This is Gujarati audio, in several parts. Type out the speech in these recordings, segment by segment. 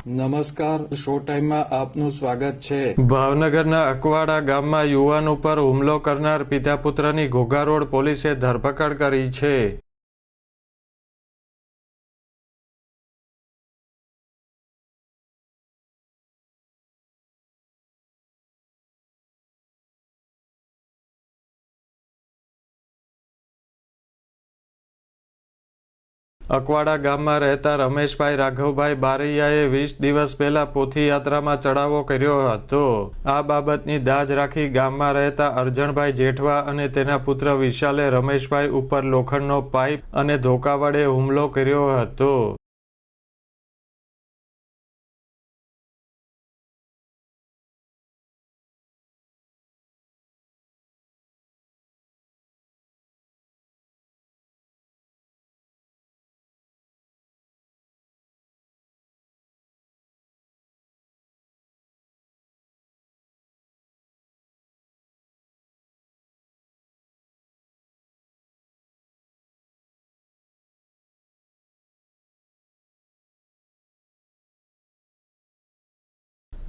નમસ્કાર, શો ટાઈમમાં આપનું સ્વાગત છે। ભાવનગરના અકવાડા ગામમાં યુવાન ઉપર હુમલો કરનાર પિતા પુત્રની ઘોઘા રોડ પોલીસે ધરપકડ કરી છે। અકવાડા ગામમાં રહેતા રમેશભાઈ રાઘવભાઈ બારૈયાએ 20 દિવસ પહેલા પોથીયાત્રામાં ચડાવો કર્યો હતો। આ બાબતની દાજ રાખી ગામમાં રહેતા અરજણભાઈ જેઠવા અને તેના પુત્ર વિશાલે રમેશભાઈ ઉપર લોખંડનો પાઇપ અને ધોકા વડે હુમલો કર્યો હતો।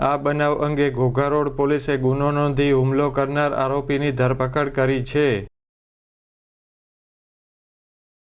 આ બનાવ અંગે ઘોઘા રોડ પોલીસે ગુનો નોંધી હુમલો કરનાર આરોપીની ધરપકડ કરી છે।